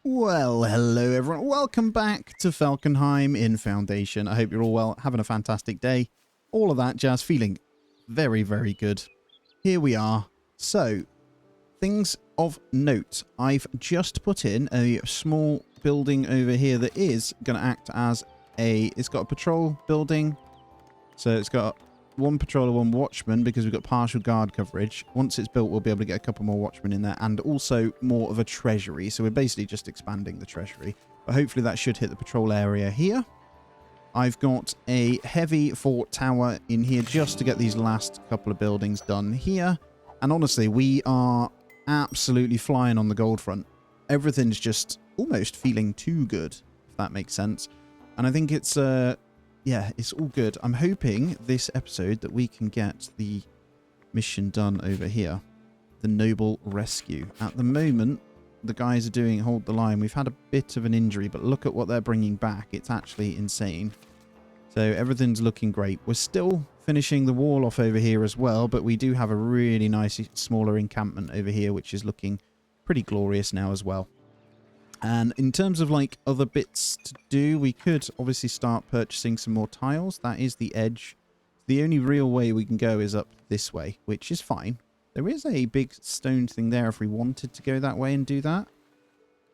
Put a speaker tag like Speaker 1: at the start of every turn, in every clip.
Speaker 1: Well, hello everyone. Welcome back to Falkenheim in Foundation. I hope you're all well, having a fantastic day. All of that jazz, feeling very, very good. Here we are. So, things of note. I've just put in a small building over here that is going to act as it's got a patrol building. So it's got one patroller, one watchman, because we've got partial guard coverage. Once it's built, we'll be able to get a couple more watchmen in there, and also more of a treasury. So we're basically just expanding the treasury. But hopefully that should hit the patrol area here. I've got a heavy fort tower in here just to get these last couple of buildings done here. And honestly, we are absolutely flying on the gold front. Everything's just almost feeling too good, if that makes sense. And I think it's yeah, it's all good. I'm hoping this episode that we can get the mission done over here. The Noble Rescue. At the moment, the guys are doing hold the line. We've had a bit of an injury, but look at what they're bringing back. It's actually insane. So everything's looking great. We're still finishing the wall off over here as well, but we do have a really nice smaller encampment over here, which is looking pretty glorious now as well. And in terms of like other bits to do, we could obviously start purchasing some more tiles. That is the edge. The only real way we can go is up this way, which is fine. There is a big stone thing there if we wanted to go that way and do that.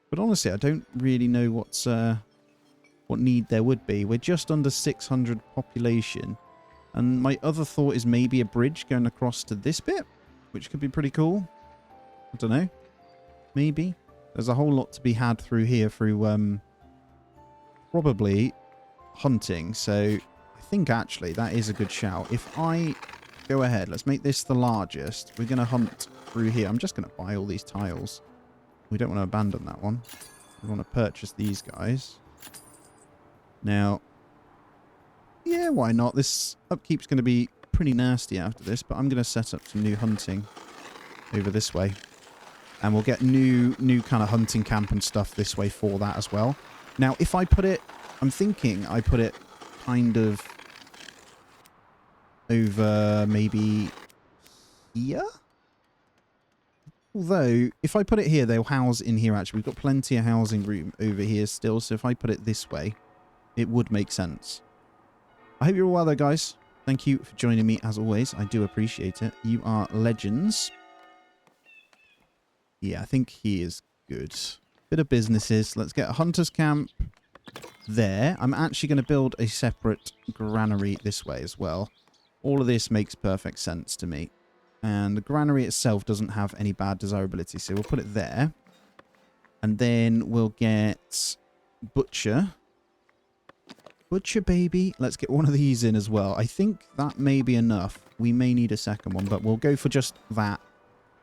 Speaker 1: But honestly, I don't really know what need there would be. We're just under 600 population. And my other thought is maybe a bridge going across to this bit, which could be pretty cool. I don't know. Maybe. There's a whole lot to be had through here through probably hunting. So I think actually that is a good shout. If I go ahead, let's make this the largest. We're going to hunt through here. I'm just going to buy all these tiles. We don't want to abandon that one. We want to purchase these guys. Now, yeah, why not? This upkeep's going to be pretty nasty after this, but I'm going to set up some new hunting over this way. And we'll get new kind of hunting camp and stuff this way for that as well. Now, if I put it... I'm thinking I put it kind of over maybe here? Although, if I put it here, they'll house in here actually. We've got plenty of housing room over here still. So if I put it this way, it would make sense. I hope you're all well there, guys. Thank you for joining me as always. I do appreciate it. You are legends. Yeah, I think he is good. Bit of businesses. Let's get a hunter's camp there. I'm actually going to build a separate granary this way as well. All of this makes perfect sense to me. And the granary itself doesn't have any bad desirability, so we'll put it there. And then we'll get butcher. Butcher, baby. Let's get one of these in as well. I think that may be enough. We may need a second one, but we'll go for just that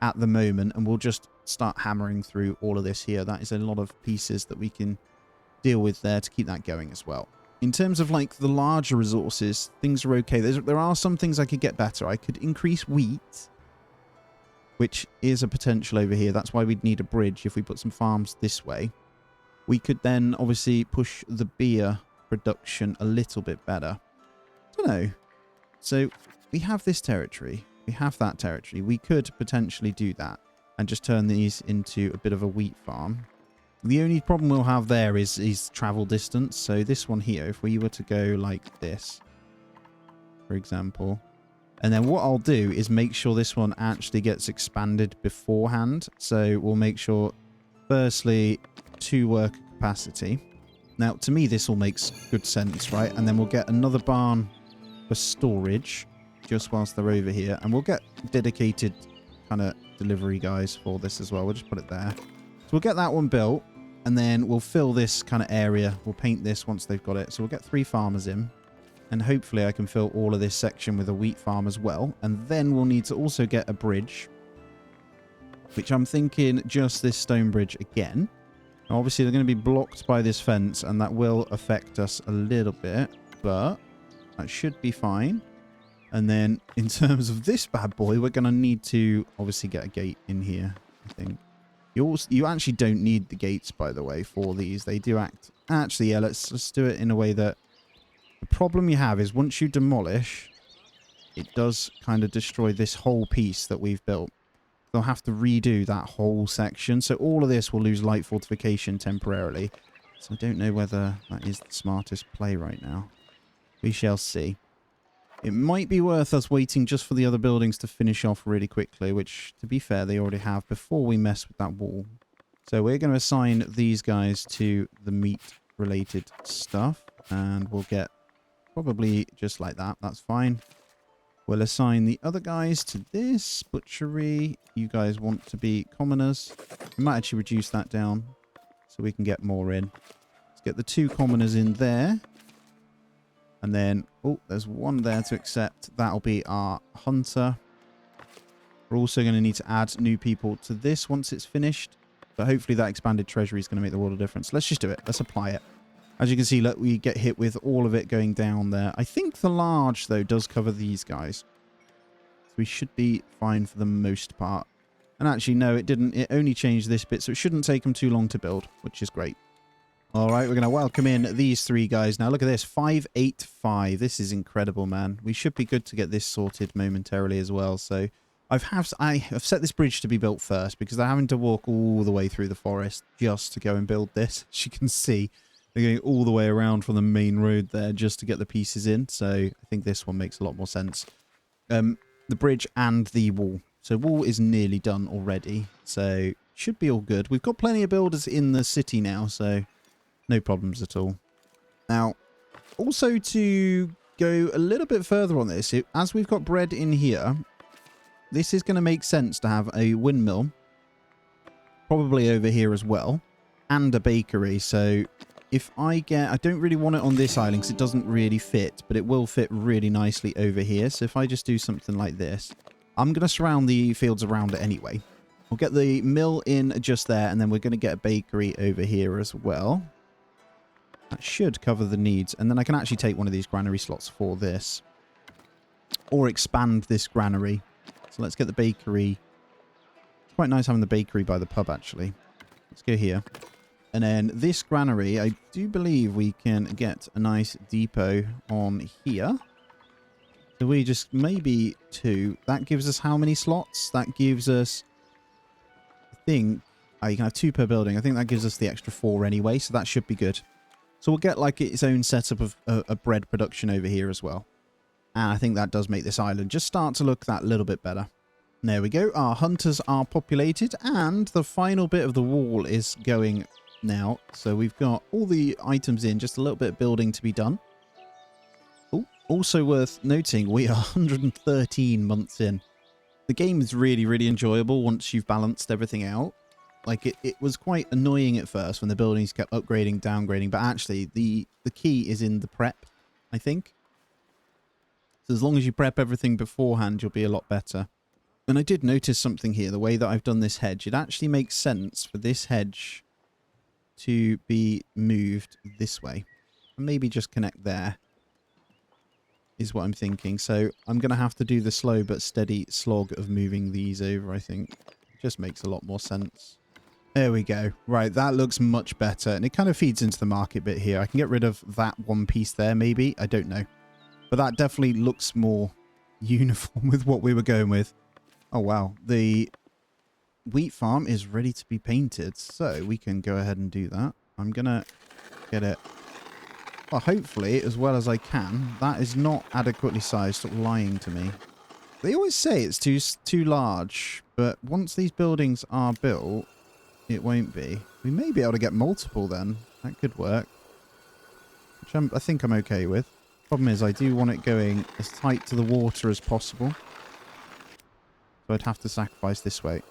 Speaker 1: at the moment, and we'll just start hammering through all of this here. That is a lot of pieces that we can deal with there to keep that going as well. In terms of like the larger resources, things are okay. There are some things I could get better. I could increase wheat, which is a potential over here. That's why we'd need a bridge if we put some farms this way. We could then obviously push the beer production a little bit better. I don't know. So we have this territory. We have that territory. We could potentially do that and just turn these into a bit of a wheat farm. The only problem we'll have there is travel distance. So this one here, if we were to go like this, for example, and then what I'll do is make sure this one actually gets expanded beforehand. So we'll make sure, firstly, 2 worker capacity. Now, to me, this all makes good sense, right? And then we'll get another barn for storage just whilst they're over here. And we'll get dedicated kind of delivery guys for this as well. We'll just put it there. So we'll get that one built. And then we'll fill this kind of area. We'll paint this once they've got it. So we'll get 3 farmers in. And hopefully I can fill all of this section with a wheat farm as well. And then we'll need to also get a bridge, which I'm thinking just this stone bridge again. Now, obviously, they're going to be blocked by this fence, and that will affect us a little bit, but that should be fine. And then in terms of this bad boy, we're going to need to obviously get a gate in here, I think. You actually don't need the gates, by the way, for these. They do act... Actually, yeah, let's do it in a way that... The problem you have is once you demolish, it does kind of destroy this whole piece that we've built. They'll have to redo that whole section. So all of this will lose light fortification temporarily. So I don't know whether that is the smartest play right now. We shall see. It might be worth us waiting just for the other buildings to finish off really quickly, which, to be fair, they already have, before we mess with that wall. So we're going to assign these guys to the meat-related stuff, and we'll get probably just like that. That's fine. We'll assign the other guys to this butchery. You guys want to be commoners. We might actually reduce that down so we can get more in. Let's get the 2 commoners in there. And then, oh, there's one there to accept. That'll be our hunter. We're also going to need to add new people to this once it's finished. But hopefully that expanded treasury is going to make the world of difference. Let's just do it. Let's apply it. As you can see, look, we get hit with all of it going down there. I think the large, though, does cover these guys. So we should be fine for the most part. And actually, no, it didn't. It only changed this bit, so it shouldn't take them too long to build, which is great. All right, we're going to welcome in these 3 guys. Now, look at this. 585. This is incredible, man. We should be good to get this sorted momentarily as well. So I've set this bridge to be built first because they're having to walk all the way through the forest just to go and build this. As you can see, they're going all the way around from the main road there just to get the pieces in. So I think this one makes a lot more sense. The bridge and the wall. So wall is nearly done already. So should be all good. We've got plenty of builders in the city now, so no problems at all. Now, also to go a little bit further on this, as we've got bread in here, this is going to make sense to have a windmill, probably over here as well, and a bakery. So if I don't really want it on this island because it doesn't really fit, but it will fit really nicely over here. So if I just do something like this, I'm going to surround the fields around it anyway. We'll get the mill in just there, and then we're going to get a bakery over here as well. That should cover the needs. And then I can actually take one of these granary slots for this. Or expand this granary. So let's get the bakery. It's quite nice having the bakery by the pub, actually. Let's go here. And then this granary, I do believe we can get a nice depot on here. So we just, maybe 2. That gives us how many slots? That gives us, I think, you can have 2 per building. I think that gives us the extra 4 anyway, so that should be good. So we'll get like its own setup of a bread production over here as well. And I think that does make this island just start to look that little bit better. There we go. Our hunters are populated, and the final bit of the wall is going now. So we've got all the items in, just a little bit of building to be done. Ooh, also worth noting, we are 113 months in. The game is really, really enjoyable once you've balanced everything out. Like, it was quite annoying at first when the buildings kept upgrading, downgrading, but actually the key is in the prep, I think. So as long as you prep everything beforehand, you'll be a lot better. And I did notice something here, the way that I've done this hedge. It actually makes sense for this hedge to be moved this way. And maybe just connect there, is what I'm thinking. So I'm going to have to do the slow but steady slog of moving these over, I think. It just makes a lot more sense. There we go. Right, that looks much better. And it kind of feeds into the market bit here. I can get rid of that one piece there, maybe. I don't know. But that definitely looks more uniform with what we were going with. Oh, wow. The wheat farm is ready to be painted. So we can go ahead and do that. I'm going to get it, well, hopefully, as well as I can. That is not adequately sized. Stop lying to me. They always say it's too large. But once these buildings are built, it won't be. We may be able to get multiple then. That could work. Which I think I'm okay with. Problem is, I do want it going as tight to the water as possible. So I'd have to sacrifice this way.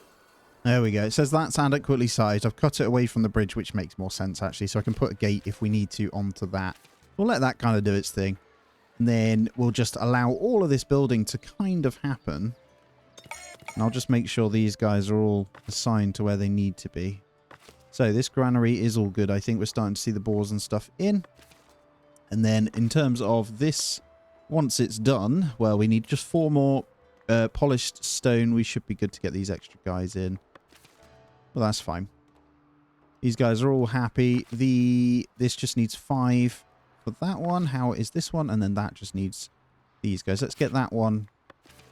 Speaker 1: There we go. It says that's adequately sized. I've cut it away from the bridge, which makes more sense, actually. So I can put a gate, if we need to, onto that. We'll let that kind of do its thing. And then we'll just allow all of this building to kind of happen. And I'll just make sure these guys are all assigned to where they need to be. So this granary is all good. I think we're starting to see the boars and stuff in. And then in terms of this, once it's done, well, we need just 4 more polished stone. We should be good to get these extra guys in. Well, that's fine. These guys are all happy. This just needs 5 for that one. How is this one? And then that just needs these guys. Let's get that one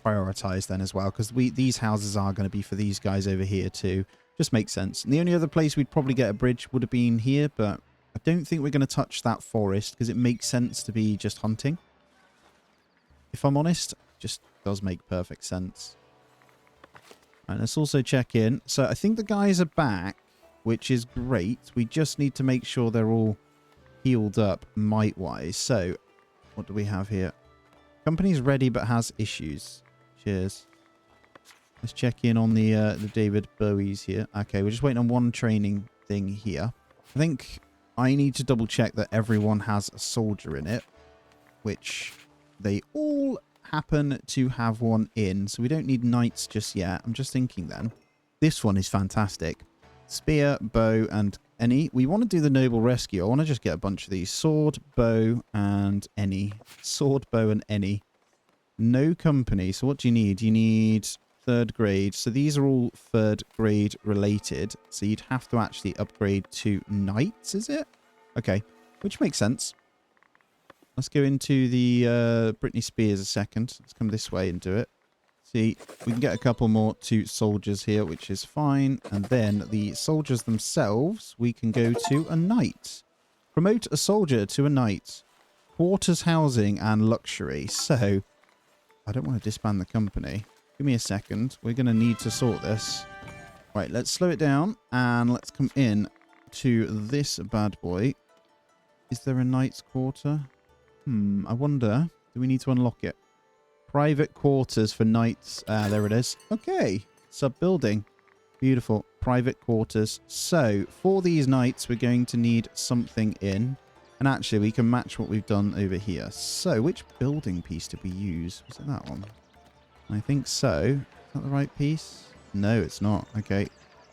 Speaker 1: prioritize then as well, because these houses are going to be for these guys over here too. Just makes sense. And the only other place we'd probably get a bridge would have been here, but I don't think we're going to touch that forest because it makes sense to be just hunting. If I'm honest, just does make perfect sense. And let's also check in. So I think the guys are back, which is great. We just need to make sure they're all healed up might-wise. So what do we have here? Company's ready but has issues. Cheers. Let's check in on the David Bowies here. Okay, we're just waiting on one training thing here. I think I need to double check that everyone has a soldier in it, which they all happen to have one in, so we don't need knights just yet. I'm just thinking then. This one is fantastic. Spear, bow, and any. We want to do the noble rescue. I want to just get a bunch of these. Sword, bow, and any. Sword, bow, and any. No company. So what do you need? You need 3rd grade. So these are all 3rd grade related. So you'd have to actually upgrade to knights, is it? Okay, which makes sense. Let's go into the Britney Spears a second. Let's come this way and do it. See, we can get a couple more to soldiers here, which is fine. And then the soldiers themselves, we can go to a knight. Promote a soldier to a knight. Quarters, housing, and luxury. So, I don't want to disband the company. Give me a second. We're going to need to sort this. Right, let's slow it down. And let's come in to this bad boy. Is there a knight's quarter? I wonder, do we need to unlock it? Private quarters for knights. There it is. Okay. Sub-building. Beautiful. Private quarters. So, for these knights, we're going to need something in. And actually, we can match what we've done over here. So, which building piece did we use? Was it that one? I think so. Is that the right piece? No, it's not. Okay.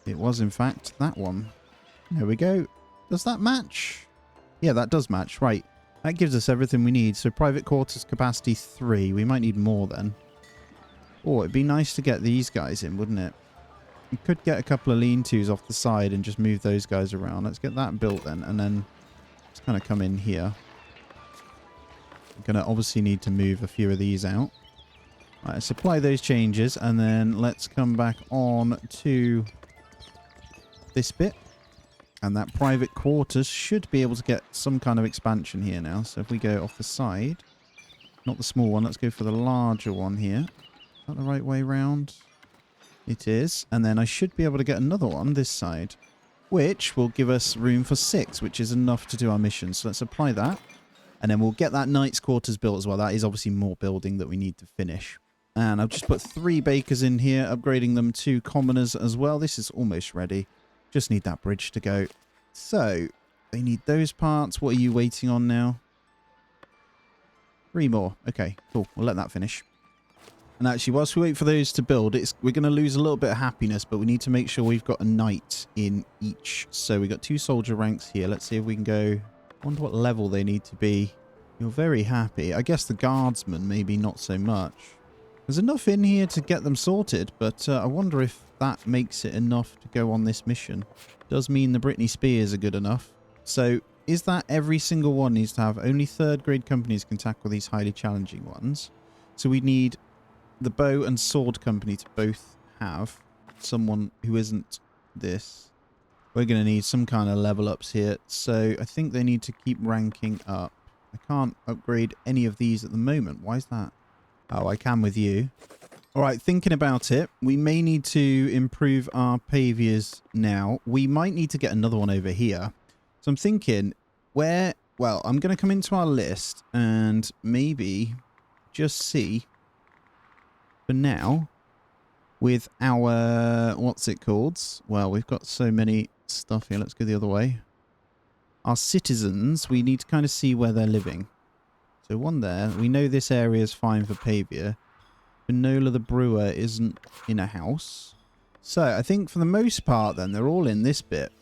Speaker 1: It was, in fact, that one. There we go. Does that match? Yeah, that does match. Right. That gives us everything we need. So private quarters capacity 3. We might need more then. Oh, it'd be nice to get these guys in, wouldn't it? We could get a couple of lean-tos off the side and just move those guys around. Let's get that built then. And then let's kind of come in here. We're going to obviously need to move a few of these out. Right, let's apply those changes. And then let's come back on to this bit. And that private quarters should be able to get some kind of expansion here now. So if we go off the side, not the small one, let's go for the larger one here. Is that the right way round? It is. And then I should be able to get another one this side, which will give us room for 6, which is enough to do our mission. So let's apply that. And then we'll get that knight's quarters built as well. That is obviously more building that we need to finish. And I've just put 3 bakers in here, upgrading them to commoners as well. This is almost ready. Just need that bridge to go. So, they need those parts. What are you waiting on now? 3 more. Okay, cool. We'll let that finish. And actually, whilst we wait for those to build, we're going to lose a little bit of happiness, but we need to make sure we've got a knight in each. So, we've got 2 soldier ranks here. Let's see if we can go... I wonder what level they need to be. You're very happy. I guess the guardsmen, maybe not so much. There's enough in here to get them sorted, but I wonder if that makes it enough to go on this mission. Does mean the Britney Spears are good enough. So, is that every single one needs to have? Only 3rd grade companies can tackle these highly challenging ones. So we need the bow and sword company to both have someone who isn't this. We're going to need some kind of level ups here. So I think they need to keep ranking up. I can't upgrade any of these at the moment. Why is that? Oh, I can with you. All right, thinking about it, we may need to improve our paviers now. We might need to get another one over here. So I'm thinking where... Well, I'm going to come into our list and maybe just see for now with our... What's it called? Well, we've got so many stuff here. Let's go the other way. Our citizens, we need to kind of see where they're living. So one there. We know this area is fine for pavier. Finola the brewer isn't in a house. So I think for the most part then, they're all in this bit.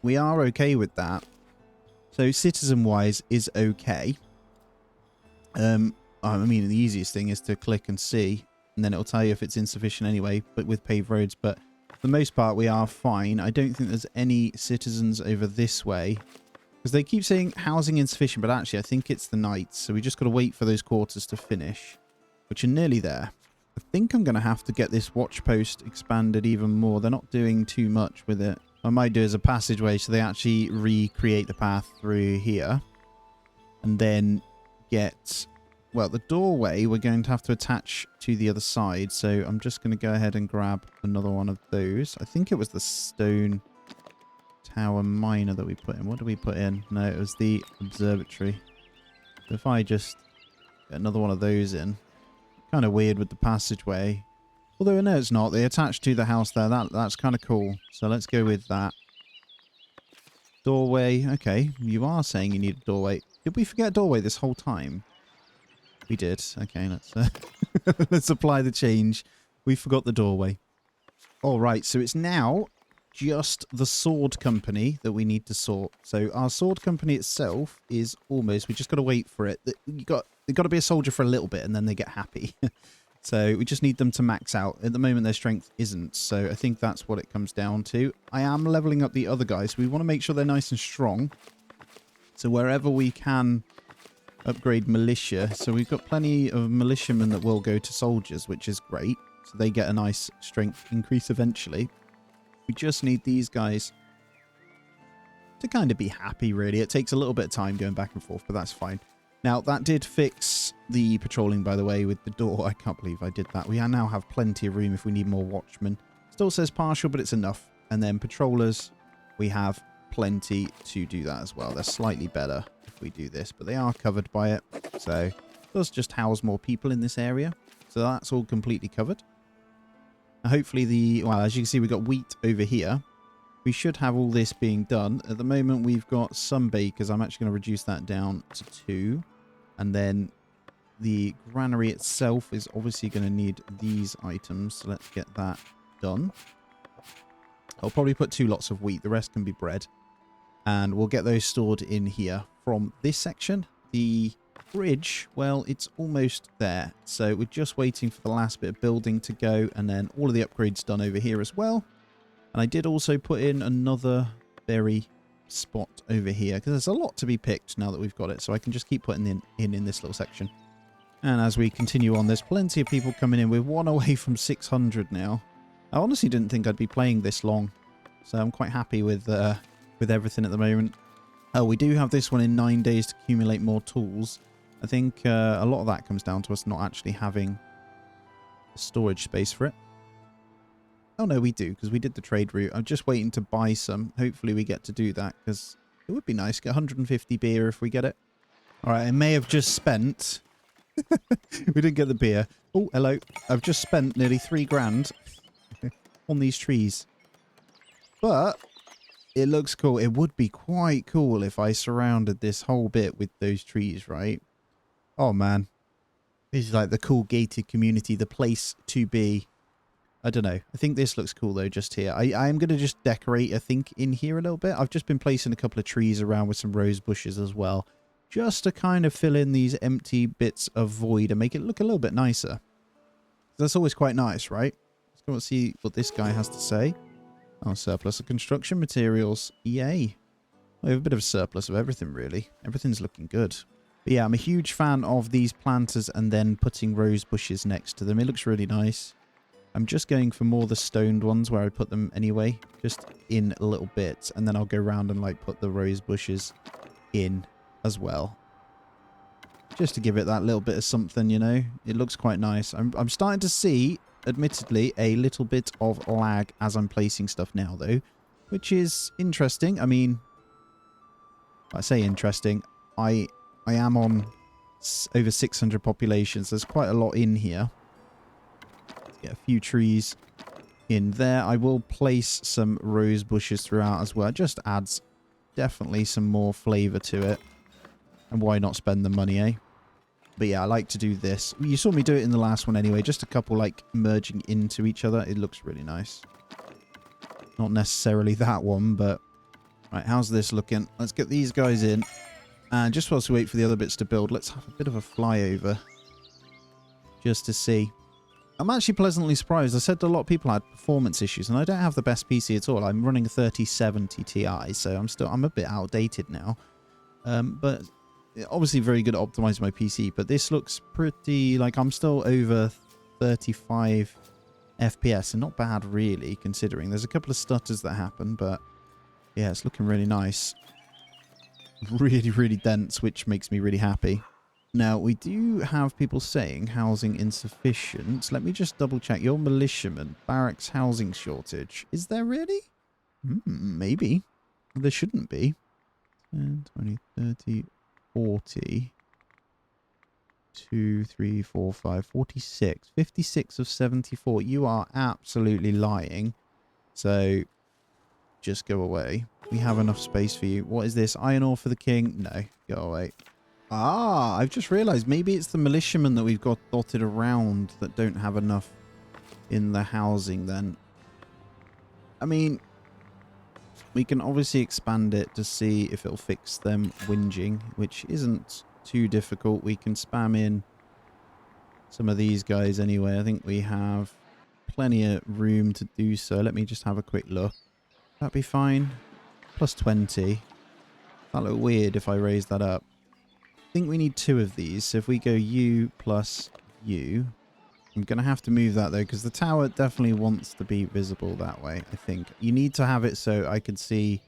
Speaker 1: We are okay with that. So citizen-wise is okay. I mean, the easiest thing is to click and see, and then it'll tell you if it's insufficient anyway, but with paved roads. But for the most part, we are fine. I don't think there's any citizens over this way. Because they keep saying housing insufficient, but actually I think it's the knights. So we just got to wait for those quarters to finish, which are nearly there. I think I'm going to have to get this watch post expanded even more. They're not doing too much with it. What I might do is a passageway so they actually recreate the path through here. And then get... Well, the doorway we're going to have to attach to the other side. So I'm just going to go ahead and grab another one of those. I think it was the stone tower miner that we put in. What did we put in? No, it was the observatory. So if I just get another one of those in... Kind of weird with the passageway. Although, no, it's not. They attach to the house there. That's kind of cool. So let's go with that. Doorway. Okay, you are saying you need a doorway. Did we forget doorway this whole time? We did. Okay, let's let's apply the change. We forgot the doorway. All right, so it's now just the sword company that we need to sort. So our sword company itself is almost... We just got to wait for it. They've got to be a soldier for a little bit and then they get happy. So we just need them to max out. At the moment, their strength isn't. So I think that's what it comes down to. I am leveling up the other guys. We want to make sure they're nice and strong. So wherever we can upgrade militia. So we've got plenty of militiamen that will go to soldiers, which is great. So they get a nice strength increase eventually. We just need these guys to kind of be happy, really. It takes a little bit of time going back and forth, but that's fine. Now, that did fix the patrolling, by the way, with the door. I can't believe I did that. We now have plenty of room if we need more watchmen. Still says partial, but it's enough. And then patrollers, we have plenty to do that as well. They're slightly better if we do this, but they are covered by it. So it does just house more people in this area. So that's all completely covered. Hopefully well, as you can see, we've got wheat over here. We should have all this being done. At the moment, we've got some bakers. I'm actually going to reduce that down to 2. And then the granary itself is obviously going to need these items. So let's get that done. I'll probably put 2 lots of wheat. The rest can be bread. And we'll get those stored in here from this section. The bridge, well, it's almost there. So we're just waiting for the last bit of building to go, and then all of the upgrades done over here as well. And I did also put in another berry spot over here because there's a lot to be picked now that we've got it, so I can just keep putting in this little section. And as we continue on, there's plenty of people coming in. We're 1 away from 600 now. I honestly didn't think I'd be playing this long, so I'm quite happy with everything at the moment. Oh, we do have this one in 9 days to accumulate more tools. I think a lot of that comes down to us not actually having a storage space for it. Oh, no, we do, because we did the trade route. I'm just waiting to buy some. Hopefully we get to do that, because it would be nice. Get 150 beer if we get it. All right, I may have just spent... we didn't get the beer. Oh, hello. I've just spent nearly 3 grand on these trees. But it looks cool. It would be quite cool if I surrounded this whole bit with those trees, right? Oh, man. This is like the cool gated community, the place to be. I don't know. I think this looks cool, though, just here. I am going to just decorate, I think, in here a little bit. I've just been placing a couple of trees around with some rose bushes as well, just to kind of fill in these empty bits of void and make it look a little bit nicer. That's always quite nice, right? Let's go and see what this guy has to say. Oh, surplus of construction materials. Yay. We have a bit of a surplus of everything, really. Everything's looking good. But yeah, I'm a huge fan of these planters and then putting rose bushes next to them. It looks really nice. I'm just going for more the stoned ones where I put them anyway, just in a little bit, and then I'll go around and like put the rose bushes in as well. Just to give it that little bit of something, you know. It looks quite nice. I'm starting to see, admittedly, a little bit of lag as I'm placing stuff now, though, which is interesting. I mean, I say interesting. I am on over 600 populations. There's quite a lot in here. Get a few trees in there. I will place some rose bushes throughout as well. It just adds definitely some more flavor to it. And why not spend the money, eh? But yeah, I like to do this. You saw me do it in the last one anyway. Just a couple like merging into each other. It looks really nice. Not necessarily that one, but... Right, how's this looking? Let's get these guys in. And just whilst we wait for the other bits to build, let's have a bit of a flyover. Just to see. I'm actually pleasantly surprised. I said a lot of people had performance issues, and I don't have the best PC at all. I'm running a 3070 Ti, so I'm a bit outdated now. But obviously very good at optimizing my PC, but this looks pretty, like I'm still over 35 FPS, and not bad really, considering. There's a couple of stutters that happen, but yeah, it's looking really nice. Really, really dense, which makes me really happy. Now, we do have people saying housing insufficient. Let me just double check. Your militiaman, barracks housing shortage. Is there really? Maybe. There shouldn't be. 10, 20, 30, 40. 2, 3, 4, 5, 46. 56 of 74. You are absolutely lying. So, just go away. We have enough space for you. What is this? Iron ore for the king? No, go away. Ah, I've just realised maybe it's the militiamen that we've got dotted around that don't have enough in the housing then. I mean, we can obviously expand it to see if it'll fix them whinging, which isn't too difficult. We can spam in some of these guys anyway. I think we have plenty of room to do so. Let me just have a quick look. That'd be fine. Plus 20. That'll look weird if I raise that up. I think we need 2 of these. So if we go U plus U, I'm going to have to move that though, because the tower definitely wants to be visible that way, I think. You need to have it so I can see.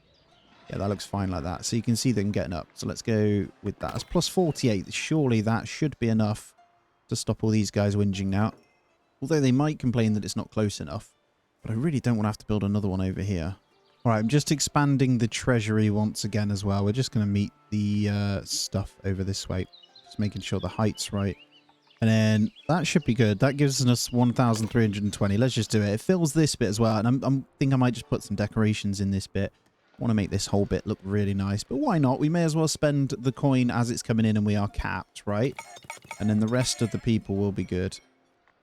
Speaker 1: Yeah, that looks fine like that. So you can see them getting up. So let's go with that. It's plus 48. Surely that should be enough to stop all these guys whinging now. Although they might complain that it's not close enough. But I really don't want to have to build another one over here. Alright, I'm just expanding the treasury once again as well. We're just going to meet the stuff over this way. Just making sure the height's right. And then that should be good. That gives us 1,320. Let's just do it. It fills this bit as well. And I think I might just put some decorations in this bit. I want to make this whole bit look really nice. But why not? We may as well spend the coin as it's coming in and we are capped, right? And then the rest of the people will be good.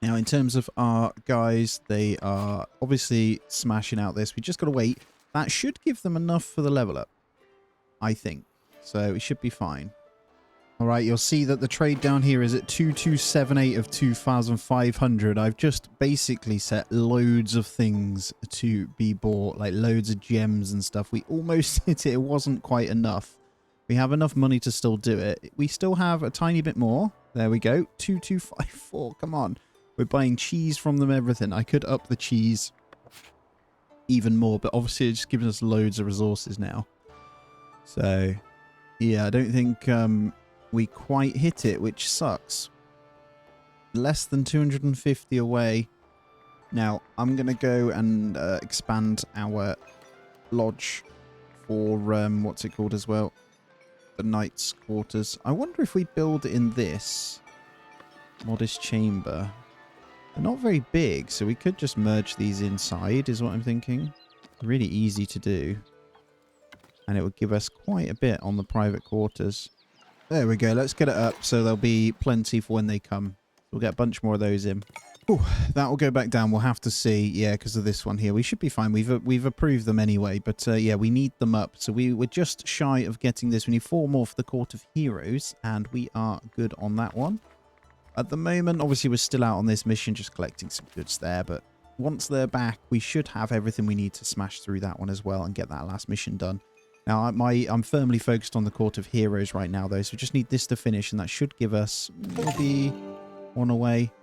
Speaker 1: Now, in terms of our guys, they are obviously smashing out this. We just got to wait. That should give them enough for the level up, I think. So it should be fine. All right, you'll see that the trade down here is at 2278 of 2,500. I've just basically set loads of things to be bought, like loads of gems and stuff. We almost hit it. It wasn't quite enough. We have enough money to still do it. We still have a tiny bit more. There we go. 2254. Come on. We're buying cheese from them, everything. I could up the cheese even more, but obviously it's just giving us loads of resources now. So, yeah, I don't think we quite hit it, which sucks. Less than 250 away. Now, I'm going to go and expand our lodge for, what's it called as well? The knight's quarters. I wonder if we build in this modest chamber. They're not very big, so we could just merge these inside, is what I'm thinking. Really easy to do. And it would give us quite a bit on the private quarters. There we go. Let's get it up so there'll be plenty for when they come. We'll get a bunch more of those in. Ooh, that will go back down. We'll have to see. Yeah, because of this one here. We should be fine. We've approved them anyway. But yeah, we need them up. So we're just shy of getting this. We need 4 more for the Court of Heroes. And we are good on that one. At the moment, obviously, we're still out on this mission, just collecting some goods there. But once they're back, we should have everything we need to smash through that one as well and get that last mission done. Now, I'm firmly focused on the Court of Heroes right now, though. So we just need this to finish, and that should give us maybe 1 away.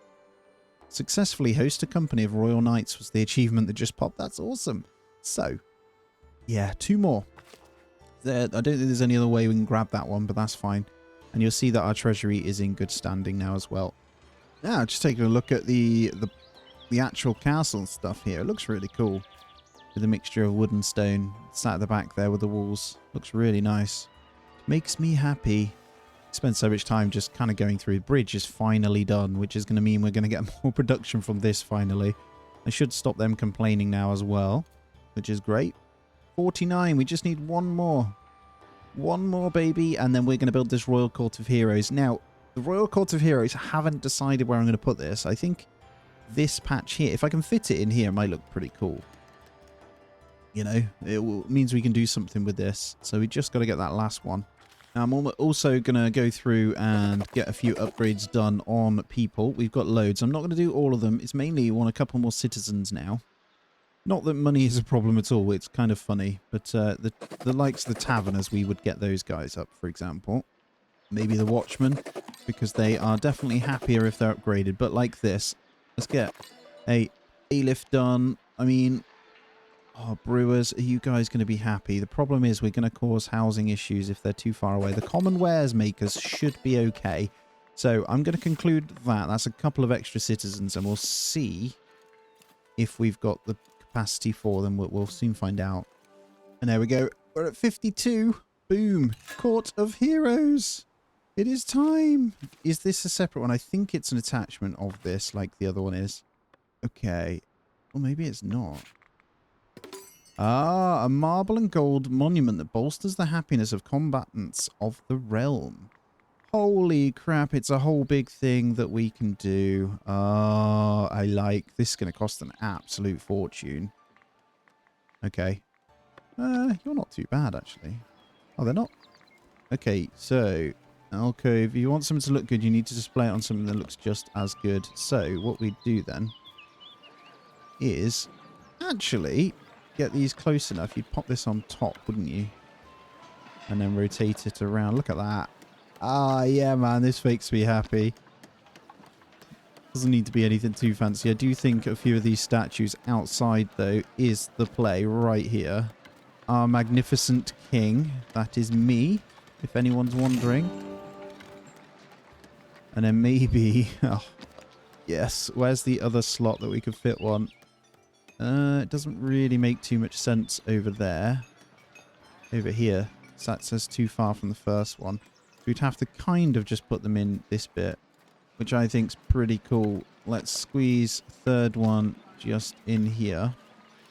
Speaker 1: Successfully host a company of Royal Knights was the achievement that just popped. That's awesome. So, yeah, 2 more. I don't think there's any other way we can grab that one, but that's fine. And you'll see that our treasury is in good standing now as well. Now, just taking a look at the actual castle and stuff here. It looks really cool. With a mixture of wood and stone. Sat at the back there with the walls. Looks really nice. Makes me happy. Spent so much time just kind of going through. The bridge is finally done, which is going to mean we're going to get more production from this finally. I should stop them complaining now as well, which is great. 49. We just need 1 more. 1 more, baby, and then we're going to build this Royal Court of Heroes. Now, the Royal Court of Heroes, haven't decided where I'm going to put this. I think this patch here, if I can fit it in here, it might look pretty cool. You know, it means we can do something with this. So we just got to get that last one. Now, I'm also going to go through and get a few upgrades done on people. We've got loads. I'm not going to do all of them. It's mainly want a couple more citizens now. Not that money is a problem at all. It's kind of funny. But the likes of the taverners, we would get those guys up, for example. Maybe the watchmen, because they are definitely happier if they're upgraded. But like this, Let's get a lift done. I mean, oh, brewers, are you guys going to be happy? The problem is we're going to cause housing issues if they're too far away. The common wares makers should be okay. So I'm going to conclude that. That's a couple of extra citizens, and we'll see if we've got the capacity for them. We'll soon find out. And there we go. We're at 52. Boom. Court of Heroes. It is time. Is this a separate one? I think it's an attachment of this, like the other one is. Okay. Or maybe it's not. Ah, a marble and gold monument that bolsters the happiness of combatants of the realm. Holy crap, it's a whole big thing that we can do. Oh, I like... This is going to cost an absolute fortune. Okay. You're not too bad, actually. Oh, they're not? Okay, so... Alcove, if you want something to look good, you need to display it on something that looks just as good. So, what we do then is actually get these close enough. You'd pop this on top, wouldn't you? And then rotate it around. Look at that. Ah, yeah, man, this makes me happy. Doesn't need to be anything too fancy. I do think a few of these statues outside, though, is the play right here. Our magnificent king. That is me, if anyone's wondering. And then maybe... Oh, yes. Where's the other slot that we could fit one? It doesn't really make too much sense over there. Over here. So that says too far from the first one. We'd have to kind of just put them in this bit, which I think's pretty cool. Let's squeeze third one just in here.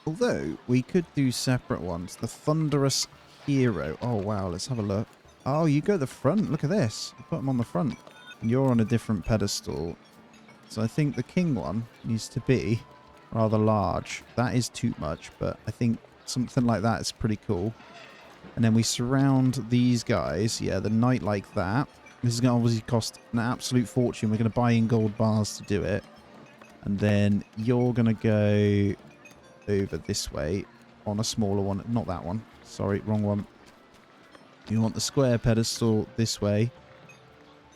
Speaker 1: Although, we could do separate ones. The Thunderous Hero. Oh, wow. Let's have a look. Oh, you go to the front. Look at this. You put them on the front. And you're on a different pedestal. So I think the king one needs to be rather large. That is too much, but I think something like that is pretty cool. And then we surround these guys. Yeah, the knight like that. This is going to obviously cost an absolute fortune. We're going to buy in gold bars to do it. And then you're going to go over this way on a smaller one. Not that one. Sorry, wrong one. You want the square pedestal this way.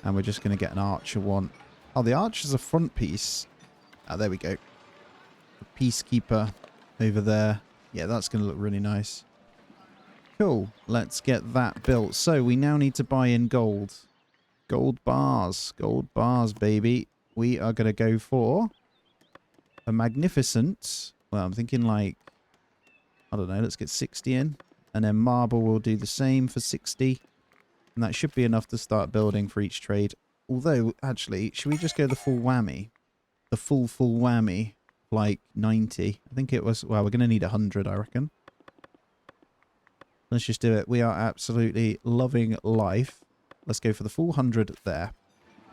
Speaker 1: And we're just going to get an archer one. Oh, the archer's a front piece. Ah, there we go. The peacekeeper over there. Yeah, that's going to look really nice. Cool. Let's get that built. So we now need to buy in gold. Gold bars. Gold bars, baby. We are going to go for a magnificent... Well, I'm thinking like... I don't know. Let's get 60 in. And then marble will do the same for 60. And that should be enough to start building for each trade. Although, actually, should we just go the full whammy? The full whammy. Like 90. I think it was... Well, we're going to need 100, I reckon. Let's just do it. We are absolutely loving life. Let's go for the full 100 there.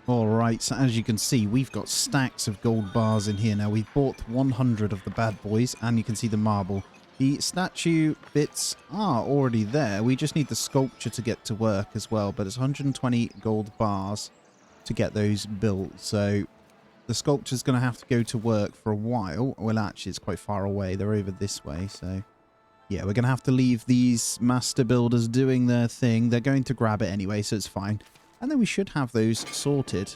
Speaker 1: Alright, so as you can see, we've got stacks of gold bars in here now. We've bought 100 of the bad boys, and you can see the marble. The statue bits are already there. We just need the sculpture to get to work as well, but it's 120 gold bars to get those built. So the sculpture's going to have to go to work for a while. Well, actually, it's quite far away. They're over this way, so... Yeah, we're going to have to leave these master builders doing their thing. They're going to grab it anyway, so it's fine. And then we should have those sorted,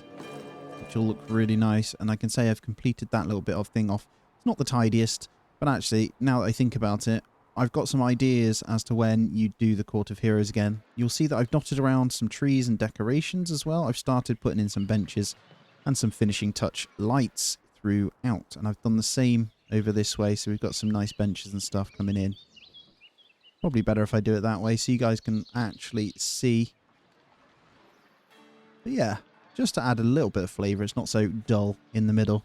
Speaker 1: which will look really nice. And I can say I've completed that little bit of thing off. It's not the tidiest, but actually, now that I think about it, I've got some ideas as to when you do the Court of Heroes again. You'll see that I've dotted around some trees and decorations as well. I've started putting in some benches and some finishing touch lights throughout. And I've done the same over this way, so we've got some nice benches and stuff coming in. Probably better if I do it that way so you guys can actually see. But yeah, just to add a little bit of flavour, it's not so dull in the middle.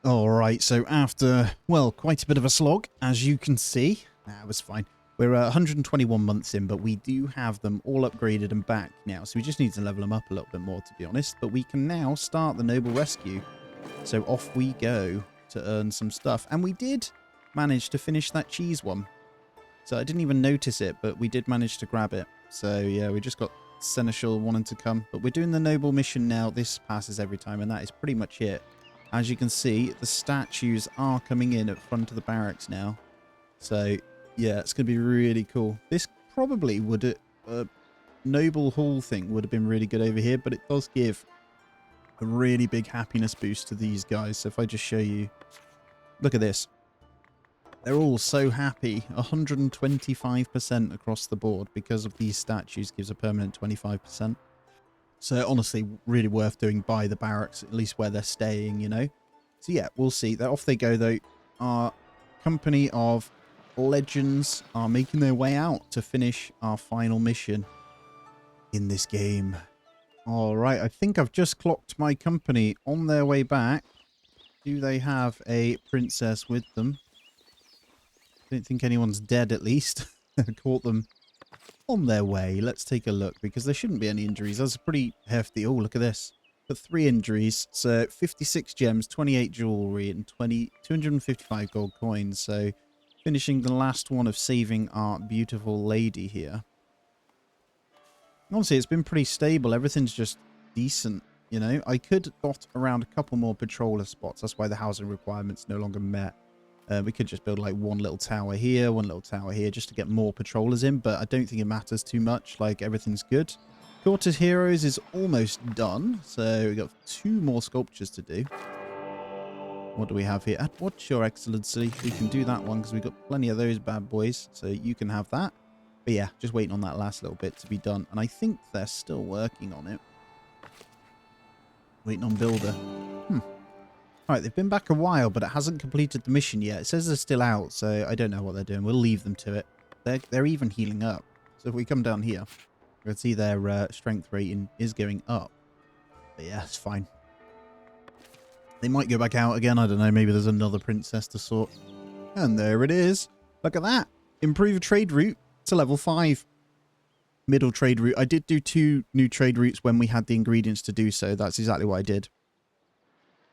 Speaker 1: Alright, so after, well, quite a bit of a slog, as you can see. It was fine. We're 121 months in, but we do have them all upgraded and back now. So we just need to level them up a little bit more, to be honest. But we can now start the Noble Rescue. So off we go to earn some stuff. And we did manage to finish that cheese one. So I didn't even notice it, but we did manage to grab it. So yeah, we just got Seneschal wanting to come. But we're doing the Noble mission now. This passes every time, and that is pretty much it. As you can see, the statues are coming in at front of the barracks now. So yeah, it's going to be really cool. This probably would... Noble Hall thing would have been really good over here, but it does give a really big happiness boost to these guys. So if I just show you, look at this. They're all so happy. 125% across the board because of these statues gives a permanent 25%. So honestly, really worth doing by the barracks, at least where they're staying, you know. So yeah, we'll see. They're off they go though. Our company of legends are making their way out to finish our final mission in this game. All right, I think I've just clocked my company on their way back. Do they have a princess with them? I don't think anyone's dead, at least. Caught them on their way. Let's take a look, because there shouldn't be any injuries. That's pretty hefty. Oh, look at this. Got 3 injuries. So 56 gems, 28 jewelry, and 255 gold coins. So finishing the last one of saving our beautiful lady here. Honestly, it's been pretty stable. Everything's just decent, you know. I could dot around a couple more patroller spots. That's why the housing requirements no longer met. We could just build like one little tower here, one little tower here, just to get more patrollers in, but I don't think it matters too much. Like, everything's good. Court of Heroes is almost done, so we've got 2 more sculptures to do. What do we have here? What's your excellency? We can do that one because we've got plenty of those bad boys, so you can have that. But yeah, just waiting on that last little bit to be done, and I think they're still working on it. Waiting on builder. Alright, they've been back a while, but it hasn't completed the mission yet. It says they're still out, so I don't know what they're doing. We'll leave them to it. They're even healing up. So if we come down here, we can see their strength rating is going up. But yeah, it's fine. They might go back out again. I don't know. Maybe there's another princess to sort. And there it is. Look at that. Improve trade route to level 5. Middle trade route. I did do 2 new trade routes when we had the ingredients to do so. That's exactly what I did.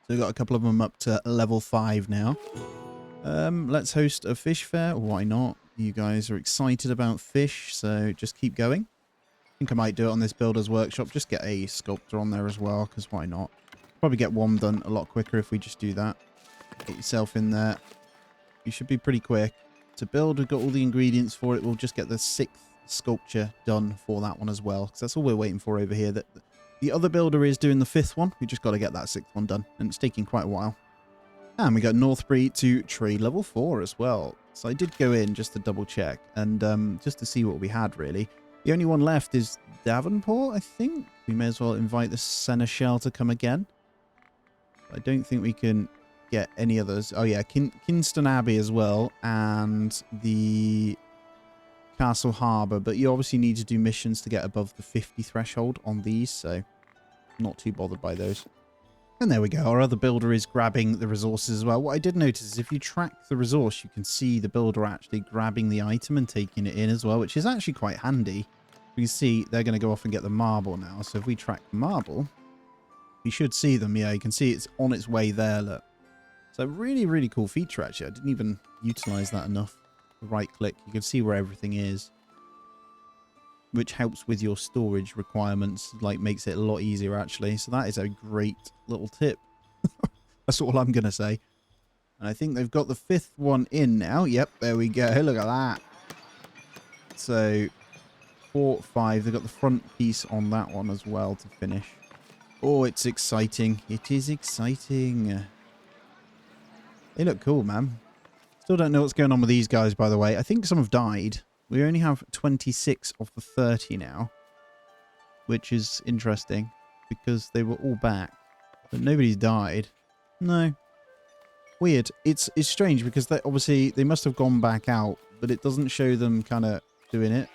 Speaker 1: So we've got a couple of them up to level 5 now. Let's host a fish fair. Why not? You guys are excited about fish, so just keep going. I think I might do it on this builder's workshop. Just get a sculptor on there as well, because why not? Probably get one done a lot quicker if we just do that. Get yourself in there. You should be pretty quick. To build, we've got all the ingredients for it. We'll just get the 6th sculpture done for that one as well, because that's all we're waiting for over here. The other builder is doing the 5th one. We just got to get that 6th one done, and it's taking quite a while. And we got Northbury to trade level 4 as well. So I did go in just to double check, and just to see what we had, really. The only one left is Davenport, I think. We may as well invite the Seneschal to come again. I don't think we can get any others. Oh yeah, Kingston Abbey as well, and the Castle Harbour. But you obviously need to do missions to get above the 50 threshold on these, so not too bothered by those. And there we go. Our other builder is grabbing the resources as well. What I did notice is if you track the resource, you can see the builder actually grabbing the item and taking it in as well, which is actually quite handy. You can see they're going to go off and get the marble now. So if we track the marble, you should see them. Yeah, you can see it's on its way there, look. So really, really cool feature, actually. I didn't even utilize that enough. Right click, you can see where everything is, which helps with your storage requirements, like makes it a lot easier, actually. So that is a great little tip. That's all I'm going to say. And I think they've got the 5th one in now. Yep, there we go. Look at that. So 4, 5. They've got the front piece on that one as well to finish. Oh, it's exciting. It is exciting. They look cool, man. Still don't know what's going on with these guys, by the way. I think some have died. We only have 26 of the 30 now, which is interesting because they were all back, but nobody's died. No. Weird. It's strange because they must have gone back out, but it doesn't show them kind of doing it.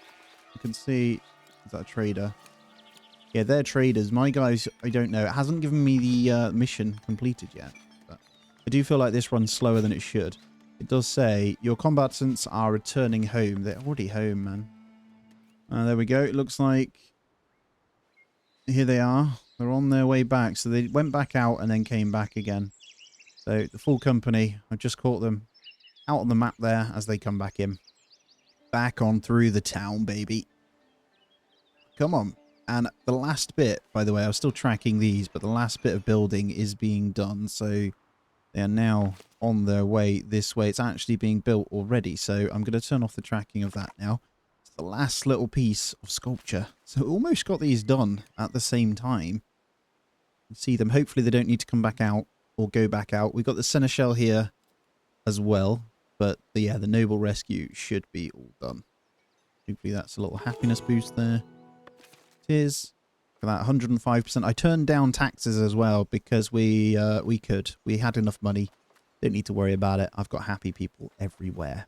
Speaker 1: You can see, is that a trader? Yeah, they're traders. My guys, I don't know. It hasn't given me the mission completed yet, but I do feel like this runs slower than it should. It does say, your combatants are returning home. They're already home, man. There we go. It looks like here they are. They're on their way back. So they went back out and then came back again. So the full company, I've just caught them out on the map there as they come back in. Back on through the town, baby. Come on. And the last bit, by the way, I was still tracking these, but the last bit of building is being done. So they are now on their way this way. It's actually being built already. So I'm going to turn off the tracking of that now. It's the last little piece of sculpture. So almost got these done at the same time. You see them. Hopefully they don't need to come back out or go back out. We've got the seneschal here as well. But yeah, the noble rescue should be all done. Hopefully that's a little happiness boost there. It is. For that 105%. I turned down taxes as well because we could. We had enough money. Don't need to worry about it. I've got happy people everywhere.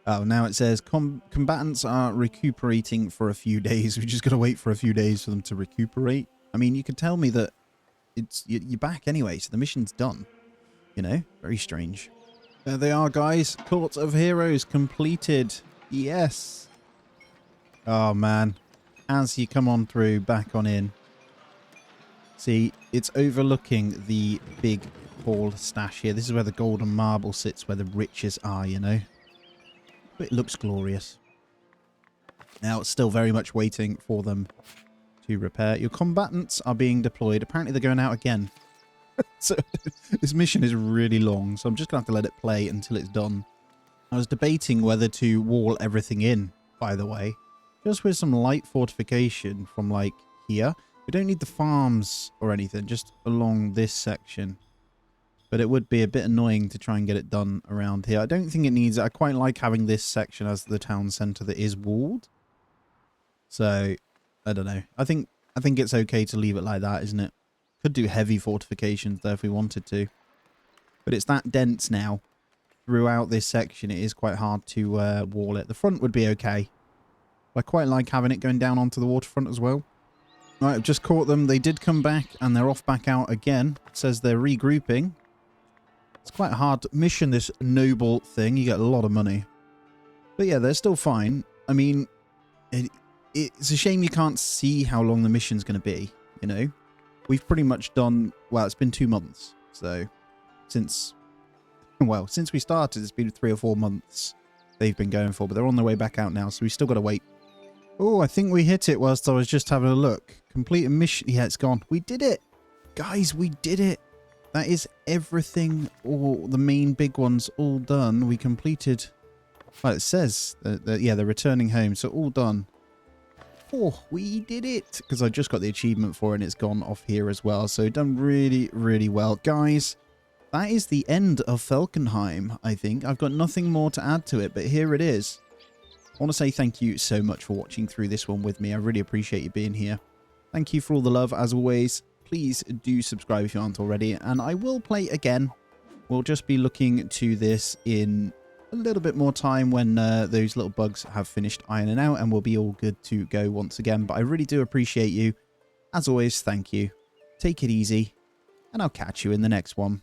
Speaker 1: Oh, now it says combatants are recuperating for a few days. We just got to wait for a few days for them to recuperate. I mean, you could tell me that you're back anyway, so the mission's done. You know, very strange. There they are, guys. Court of Heroes completed. Yes. Oh, man. As you come on through, back on in. See, it's overlooking the big hall stash here. This is where the golden marble sits, where the riches are, you know. But it looks glorious. Now, it's still very much waiting for them to repair. Your combatants are being deployed. Apparently, they're going out again. So, this mission is really long, so I'm just going to have to let it play until it's done. I was debating whether to wall everything in, by the way. Just with some light fortification from, like, here. We don't need the farms or anything, just along this section. But it would be a bit annoying to try and get it done around here. I don't think it needs it. I quite like having this section as the town centre that is walled. So, I don't know. I think it's okay to leave it like that, isn't it? Could do heavy fortifications there if we wanted to. But it's that dense now. Throughout this section, it is quite hard to wall it. The front would be okay. I quite like having it going down onto the waterfront as well. Right, I've just caught them. They did come back and they're off back out again. It says they're regrouping. It's quite a hard mission, this noble thing. You get a lot of money. But yeah, they're still fine. I mean, it's a shame you can't see how long the mission's going to be, you know? We've pretty much done... Well, it's been 2 months. So, since we started, it's been 3 or 4 months they've been going for. But they're on their way back out now, so we've still got to wait. Oh, I think we hit it whilst I was just having a look. Complete a mission. Yeah, it's gone. We did it. Guys, we did it. That is everything, all the main big ones all done. We completed, well, it says, yeah, they're returning home, so all done. Oh, we did it, because I just got the achievement for it, and it's gone off here as well, so done really, really well. Guys, that is the end of Falkenheim, I think. I've got nothing more to add to it, but here it is. I want to say thank you so much for watching through this one with me. I really appreciate you being here. Thank you for all the love, as always. Please do subscribe if you aren't already, and I will play again. We'll just be looking to this in a little bit more time when those little bugs have finished ironing out, and we'll be all good to go once again. But I really do appreciate you. As always, thank you. Take it easy, and I'll catch you in the next one.